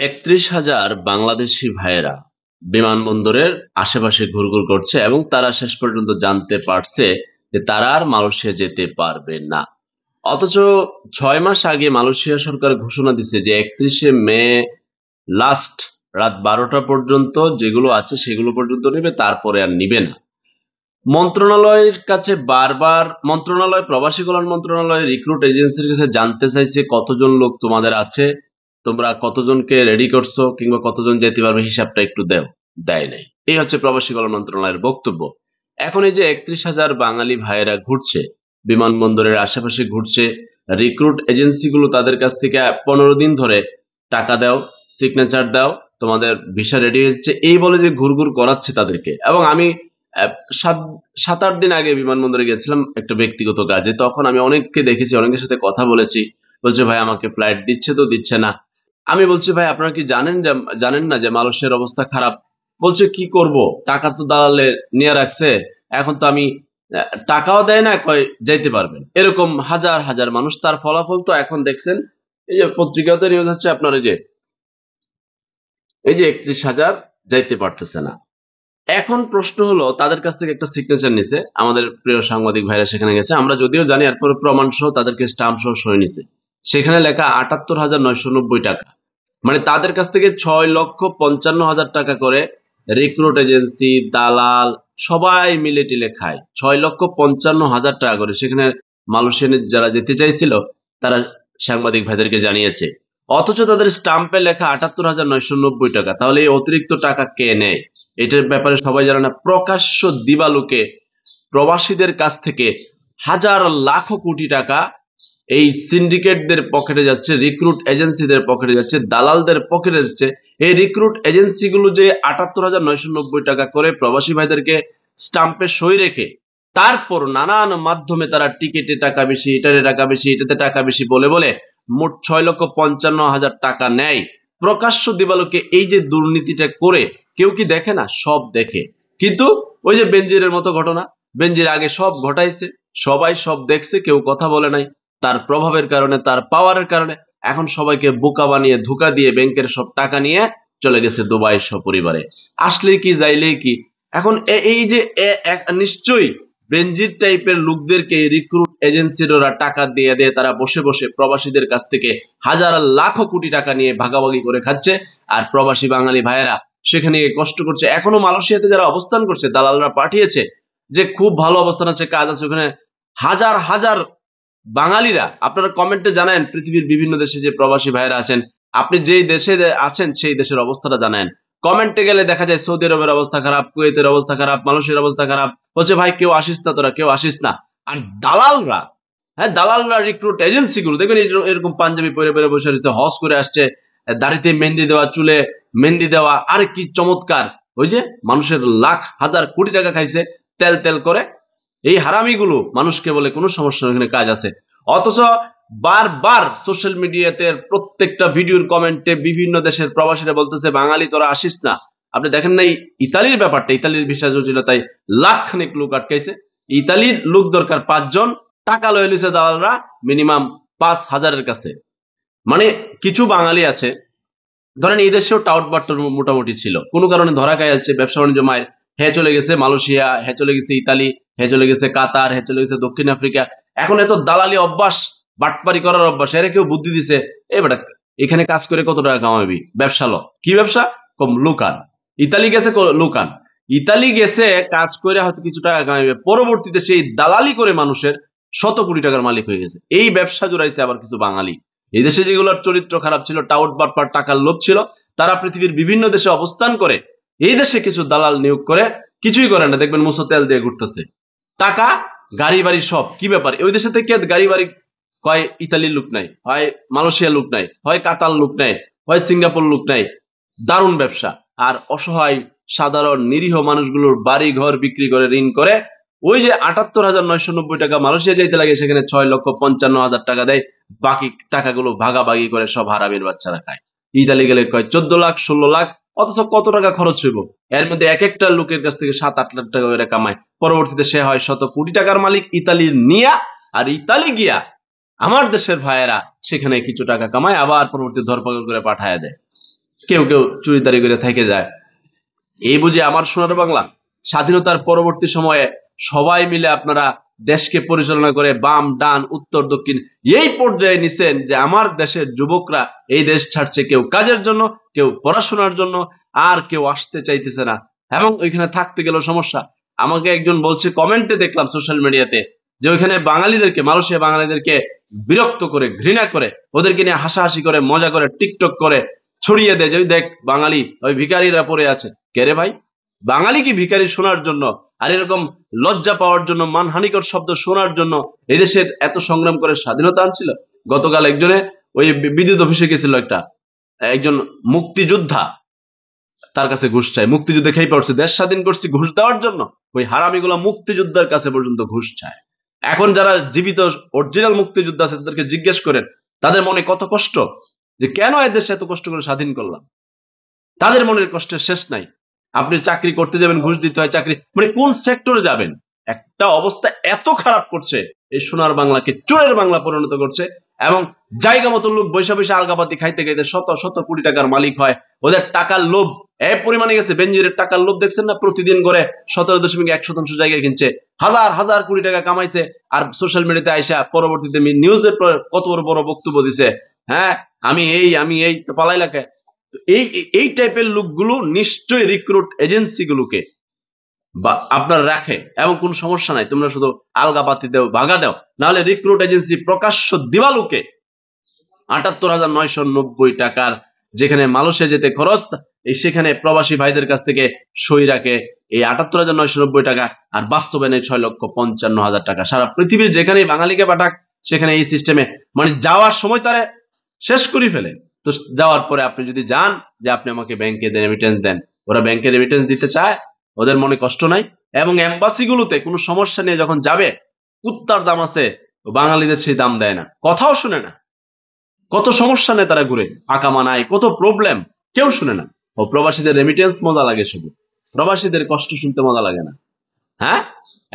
৩১,০০০ বাংলাদেশি ভাইয়েরা বিমানবন্দরের আশেপাশে ঘুরঘুর করছে এবং তারা শেষ পর্যন্ত জানতে পারছে যে তারা আর মালয়েশিয়া যেতে পারবে না। অথচ ৬ মাস আগে মালয়েশিয়া সরকার ঘোষণা দিচ্ছে যে ৩১শে মে লাস্ট রাত ১২টা পর্যন্ত যেগুলো আছে সেগুলো পর্যন্ত নেবে, তারপরে আর নিবে না। মন্ত্রণালয়ের কাছে বারবার প্রবাসী কল্যাণ মন্ত্রণালয় রিক্রুট এজেন্সির কাছে জানতে চাইছে কতজন লোক তোমাদের আছে, তোমরা কতজনকে রেডি করছো কিংবা কতজন যেতে পারবে হিসাবটা একটু দেয় নাই। এই হচ্ছে প্রবাসী কল্যাণ মন্ত্রণালয়ের বক্তব্য। এখন এই যে ৩১,০০০ বাঙালি ভাইয়েরা ঘুরছে, বিমানবন্দরের আশেপাশে ঘুরছে, রিক্রুট এজেন্সিগুলো তাদের কাছ থেকে ১৫ দিন ধরে টাকা দাও, সিগনেচার দাও, তোমাদের ভিসা রেডি হয়েছে এই বলে যে ঘুরঘুর করাচ্ছে তাদেরকে। এবং আমি ৭-৮ দিন আগে বিমানবন্দরে গেছিলাম একটা ব্যক্তিগত কাজে, তখন আমি অনেককে দেখেছি, অনেকের সাথে কথা বলেছি। বলছে ভাই আমাকে ফ্লাইট দিচ্ছে তো দিচ্ছে না। আমি বলছি ভাই আপনারা কি জানেন না যে মালয়েশিয়ার অবস্থা খারাপ? বলছে কি করব, টাকা তো দালালে নিয়ে রাখছে, এখন তো আমি টাকাও দেয় না, কয় যাইতে পারবেন। এরকম হাজার হাজার মানুষ, তার ফলাফল তো এখন দেখছেন, এই যে পত্রিকাতে নিউজ হচ্ছে আপনার এই যে ৩১,০০০ যাইতে পারতেছে না। এখন প্রশ্ন হলো তাদের কাছ থেকে একটা সিগনেচার নিছে, আমাদের প্রিয় সাংবাদিক ভাইরা সেখানে গেছে, আমরা যদিও জানি, এরপরে প্রমাণ সহ তাদেরকে স্টাম্প সহ সই নিছে। সেখানে লেখা ৭৮,৯৯০ টাকা। মানে তাদের কাছ থেকে ৬,৫৫,০০০ টাকা করে রিক্রুট এজেন্সি, দালাল সবাই মিলে টিলে খায়। ৬,৫৫,০০০ টাকা করে সেখানে মালয়েশিয়ানে যারা যেতে চাইছিল তারা সাংবাদিক ভাইদেরকে জানিয়েছে। অথচ তাদের স্টাম্পে লেখা ৭৮,৯৯০ টাকা। তাহলে এই অতিরিক্ত টাকা কে নেয়? এটার ব্যাপারে সবাই জানে না। প্রকাশ্য দিবালোকে প্রবাসীদের কাছ থেকে হাজার লাখ কোটি টাকা এই সিন্ডিকেটদের পকেটে যাচ্ছে, রিক্রুট এজেন্সিদের পকেটে যাচ্ছে, দালালদের পকেটে যাচ্ছে। এই রিক্রুট এজেন্সিগুলো যে ৭৮,৯৯০ টাকা করে প্রবাসী ভাইদেরকে স্টাম্পে সই রেখে তারপর নানান মাধ্যমে তারা টিকিটে টাকা বেশি, এটাতে টাকা বেশি, এটাতে টাকা বেশি বলে বলে মোট ৬,৫৫,০০০ টাকা নেয়। প্রকাশ্য দিবালোকে এই যে দুর্নীতিটা করে কেউ কি দেখে না? সব দেখে। কিন্তু ওই যে বেনজিরের মতো ঘটনা, বেনজির আগে সব ঘটাইছে, সবাই সব দেখছে, কেউ কথা বলে নাই। তার প্রভাবের কারণে, তার পাওয়ারের কারণে এখন সবাইকে বোকা বানিয়ে ধোঁকা দিয়ে ব্যাংকের সব টাকা নিয়ে চলে গেছে দুবাই সপরিবারে। আসলেই কি যাইলেই কি। এখন এই যে নিশ্চয়ই বেনজির টাইপের লোকদেরকে রিক্রুট এজেন্সির ওরা টাকা দিয়ে দিয়ে তারা বসে বসে প্রবাসীদের কাছ থেকে হাজার লাখ কোটি টাকা নিয়ে ভাগাভাগি করে খাচ্ছে। আর প্রবাসী বাঙালি ভাইয়েরা সেখানে কষ্ট করছে। এখনো মালয়েশিয়াতে যারা অবস্থান করছে, দালালরা পাঠিয়েছে যে খুব ভালো অবস্থান আছে, কাজ আছে, ওখানে হাজার হাজার বাঙালিরা। আপনারা কমেন্টে জানান পৃথিবীর বিভিন্ন দেশে যে প্রবাসী ভাইয়েরা আছেন, আপনি যেই দেশে আছেন সেই দেশের অবস্থাটা জানান। কমেন্টে গেলে দেখা যায় সৌদি আরবের অবস্থা খারাপ, কুয়েতের অবস্থা খারাপ, মালয়েশিয়ার অবস্থা খারাপ। বলছে ভাই কেউ আসিস না, তোরা কেউ আসিস না। আর দালালরা, দালালরা রিক্রুট এজেন্সি গুলো দেখবেন এরকম পাঞ্জাবি পরে পরে বসে রয়েছে, হজ করে আসছে, দাড়িতে মেহেন্দি দেওয়া, চুলে মেহেন্দি দেওয়া, আর কি চমৎকার। ওই যে মানুষের লাখ হাজার কোটি টাকা খাইছে তেল তেল করে। এই হারামিগুলো মানুষকে বলে কোনো সমস্যা নেই, এখানে কাজ আছে। অথচ বারবার সোশ্যাল মিডিয়াতে প্রত্যেকটা ভিডিওর কমেন্টে বিভিন্ন দেশের প্রবাসীরা বলতেছে বাঙালি তোরা আসিস না। আপনি দেখেন না ইতালির ব্যাপারটা, ইতালির ভিসা জটিলতায় লাখখানিক লোক আটকাইছে। ইতালির লোক দরকার ৫ জন, টাকা লয়ে লিছে দালালরা মিনিমাম ৫,০০০-এর কাছে। মানে কিছু বাঙালি আছে, ধরেন এই দেশেও টাউট বাট্টর মোটামুটি ছিল, কোনো কারণে ধরা খাই যাচ্ছে, ব্যবসা বাণিজ্য মায়ের, হ্যাঁ চলে গেছে মালয়েশিয়া, হ্যাঁ চলে গেছে ইতালি, হ্যাঁ চলে গেছে কাতার, হ্যাঁ চলে গেছে দক্ষিণ আফ্রিকা। এখন এত দালালি অভ্যাস, বাটপারি করার অভ্যাস, এরা কেউ বুদ্ধি দিছে বেটা এখানে কাজ করে কত টাকা কামাবি, ব্যবসা ল। কি ব্যবসা? কম লুকান। ইতালি গেছে লুকান, ইতালি গেছে কাজ করে হয়তো কিছু টাকা কামাবে, পরবর্তীতে সেই দালালি করে মানুষের শত কোটি টাকার মালিক হয়ে গেছে। এই ব্যবসা জোড়াইছে আবার কিছু বাঙালি। এই দেশে যেগুলোর চরিত্র খারাপ ছিল, টাউট বাটপার টাকার লোভ ছিল, তারা পৃথিবীর বিভিন্ন দেশে অবস্থান করে এই দেশে কিছু দালাল নিয়োগ করে কিছুই করে না, দেখবেন মুসো তেল দিয়ে ঘুরতেছে, টাকা গাড়ি বাড়ি সব। কি ব্যাপার? ওই দেশে থেকে গাড়ি বাড়ি হয় ইতালির লোক নাই, হয় মালয়েশিয়ার লোক নাই, হয় কাতার লোক নাই, হয় সিঙ্গাপুর লোক নাই। দারুণ ব্যবসা। আর অসহায় সাধারণ নিরীহ মানুষগুলোর বাড়ি ঘর বিক্রি করে, ঋণ করে, ওই যে ৭৮,৯৯০ টাকা মালয়েশিয়া যাইতে লাগে, সেখানে ৬,৫৫,০০০ টাকা দেয়, বাকি টাকাগুলো ভাগাভাগি করে সব হারামির বাচ্চারা খায়। ইতালি গেলে কয় ১৪ লাখ ১৬ লাখ, অথচ কত টাকা খরচ হইব? এর মধ্যে এক একটা লোকের কাছ থেকে ৭-৮ লাখ টাকা করে কামায়। পরবর্তীতে সে হয় শত কোটি টাকার মালিক ইতালির নিয়া। আর ইতালি গিয়া আমার দেশের ভাইয়েরা সেখানে কিছু টাকা কামায়, আবার পরবর্তী ধরপাকড় করে পাঠায় দেয়। কেউ কেউ চুরিদারি করে থেকে যায়। এই বুঝি আমার সোনার বাংলা? স্বাধীনতার পরবর্তী সময়ে সবাই মিলে আপনারা দেশকে পরিচালনা করে বাম ডান উত্তর দক্ষিণ এই পর্যায়ে নিছেন যে আমার দেশের যুবকরা এই দেশ ছাড়ছে, কেউ কাজের জন্য, কেউ পড়াশোনার জন্য, আর কেউ আসতে চাইতেছে না, এবং ওইখানে থাকতে গেলেও সমস্যা। আমাকে একজন বলছে, কমেন্টে দেখলাম সোশ্যাল মিডিয়াতে, যে ওইখানে বাঙালিদেরকে, মালয়েশিয়া বাঙালিদেরকে বিরক্ত করে, ঘৃণা করে, ওদেরকে নিয়ে হাসাহাসি করে, মজা করে, টিকটক করে ছড়িয়ে দেয় যে ওই দেখ বাঙালি, ওই ভিখারিরা পড়ে আছে। কে রে ভাই? বাঙালি কি ভিখারি শোনার জন্য আর এরকম লজ্জা পাওয়ার জন্য, মানহানিকর শব্দ শোনার জন্য এদেশের এত সংগ্রাম করে স্বাধীনতা আনছিল? গতকাল একজনে ওই বিদ্যুৎ অফিসে গেছিল, একজন মুক্তিযোদ্ধা, তার কাছে ঘুষ চায়। মুক্তিযুদ্ধে খেয়ে পড়ছে, দেশ স্বাধীন করছি ঘুষ দেওয়ার জন্য। ওই হারামিগুলা মুক্তিযোদ্ধার কাছে পর্যন্ত ঘুষ চায়। এখন যারা জীবিত অরিজিনাল মুক্তিযোদ্ধা আছে তাদেরকে জিজ্ঞেস করেন তাদের মনে কত কষ্ট, যে কেন এদেশে এত কষ্ট করে স্বাধীন করলাম। তাদের মনের কষ্টের শেষ নাই। আপনি চাকরি করতে যাবেন, ঘুষ দিতে হয়, চাকরি মানে কোন সেক্টরে যাবেন? একটা অবস্থা এত খারাপ করছে, এই সোনার বাংলাকে চোরের বাংলা পরিণত করছে। এবং জায়গা মতো লোক বৈশা বৈশা আলগাপাতি খাইতে খাইতে শত শত কোটি টাকার মালিক হয়। ওদের টাকার লোভ এই পরিমাণে গেছে, বেনজিরের টাকার লোভ দেখছেন না? প্রতিদিন করে 17.1% জায়গায় কিনছে, হাজার হাজার কোটি টাকা কামাইছে। আর সোশ্যাল মিডিয়াতে আইসা পরবর্তীতে নিউজের কত বড় বড় বক্তব্য দিছে, হ্যাঁ আমি এই তো পালাই লাগে। এই এই টাইপের লোকগুলো নিশ্চয়ই রিক্রুট এজেন্সি গুলোকে বা আপনার রাখে, এবং কোন সমস্যা নাই, তোমরা শুধু আলগাপাতি দাও, ভাগা দাও, নাহলে রিক্রুট এজেন্সি প্রকাশ্য দিবালোকে ৭৮,৯৯০ টাকার যেখানে মালয়েশিয়া যেতে খরচ, সেখানে প্রবাসী ভাইদের কাছ থেকে সই রাখে এই ৭৮,৯৯০ টাকা, আর বাস্তবে নেই ৬,৫৫,০০০ টাকা। সারা পৃথিবীর যেখানেই বাঙালিকে পাঠাক সেখানে এই সিস্টেমে, মানে যাওয়ার সময় তারা শেষ করে ফেলে। তো যাওয়ার পরে আপনি যদি যান যে আপনি আমাকে ব্যাংকে রেমিটেন্স দেন, ওরা ব্যাংকে রেমিটেন্স দিতে চায়, ওদের মনে কষ্ট নাই। এবং এম্বাসি গুলোতে কোনো সমস্যা নিয়ে যখন যাবে, কুত্তার দাম আছে, বাঙালিদের সেই দাম দেয় না, কথাও শুনে না। কত সমস্যা নেই তারা ঘুরে, আকামা নাই, কত প্রবলেম, কেউ শুনে না। ও প্রবাসীদের রেমিটেন্স মজা লাগে, শুধু প্রবাসীদের কষ্ট শুনতে মজা লাগে না। হ্যাঁ,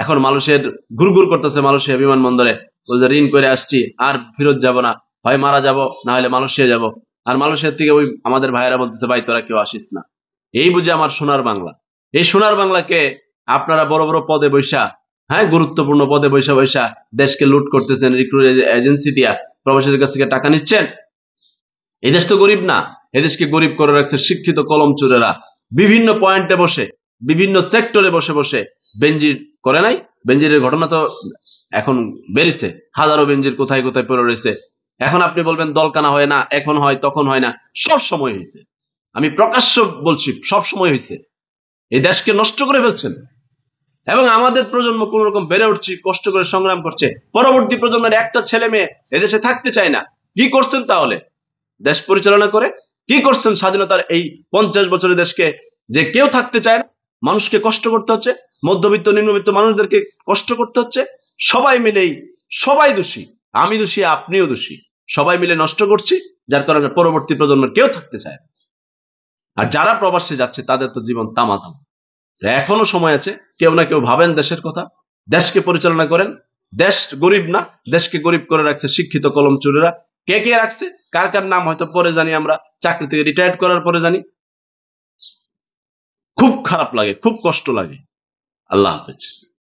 এখন মালয়েশিয়ার ঘুরঘুর করতেছে মালয়েশিয়া বিমানবন্দরে, বলছে ঋণ করে আসছি, আর ফেরত যাব না, হয় মারা যাব না হলে মালয়েশিয়া যাব। আর মালয়েশিয়ার থেকে ওই আমাদের ভাইয়েরা বলতেছে ভাই তোরা কেউ আসিস না। এই বুঝে আমার সোনার বাংলা। এই সোনার বাংলাকে আপনারা বড় বড় পদে বৈশা, হ্যাঁ গুরুত্বপূর্ণ পদে বৈশা বৈশা দেশকে লুট করতেছেন, রিক্রুট এজেন্সি দিয়া প্রবাসীদের কাছ থেকে টাকা নিচ্ছেন। এই দেশ তো গরিব না, এদেশকে গরিব করে রাখছে শিক্ষিত কলম চোরেরা, বিভিন্ন পয়েন্টে বসে, বিভিন্ন সেক্টরে বসে বসে বেনজির করে নাই। বেনজিরের ঘটনা তো এখন বেরিয়েছে, হাজারো বেনজির কোথায় কোথায় পড়ে রয়েছে। এখন আপনি বলবেন দলকানা হয় না, এখন হয় তখন হয় না, সব সময় হয়েছে। আমি প্রকাশ্য বলছি, সব সময় হয়েছে। এই দেশকে নষ্ট করে ফেলছেন। এবং আমাদের প্রজন্ম কোন রকম বেড়ে উঠছে, কষ্ট করে সংগ্রাম করছে, পরবর্তী প্রজন্মের একটা ছেলে মেয়ে এদেশে থাকতে চায় না। কি করছেন তাহলে দেশ পরিচালনা করে? কি করছেন স্বাধীনতার এই 50 বছরের দেশকে, যে কেউ থাকতে চায় না, মানুষকে কষ্ট করতে হচ্ছে, মধ্যবিত্ত নিম্নবিত্ত মানুষদেরকে কষ্ট করতে হচ্ছে। সবাই মিলেই, সবাই দোষী, আমি দোষী, আপনিও দোষী, সবাই মিলে নষ্ট করছি, যার কারণে পরবর্তী প্রজন্মের কেউ থাকতে চায় না। আর যারা প্রবাসে যাচ্ছে তাদের তো জীবন তামাতাম। এখনো সময় আছে, কেউ না কেউ ভাবেন দেশের কথা, দেশকে পরিচালনা করেন। দেশ গরিব না, দেশকে গরিব করে রাখছে শিক্ষিত কলম চোরেরা। কে কে রাখছে, কার কার নাম হয়তো পরে জানি, আমরা চাকরি থেকে রিটায়ার্ড করার পরে জানি। খুব খারাপ লাগে, খুব কষ্ট লাগে। আল্লাহ হাফেজ।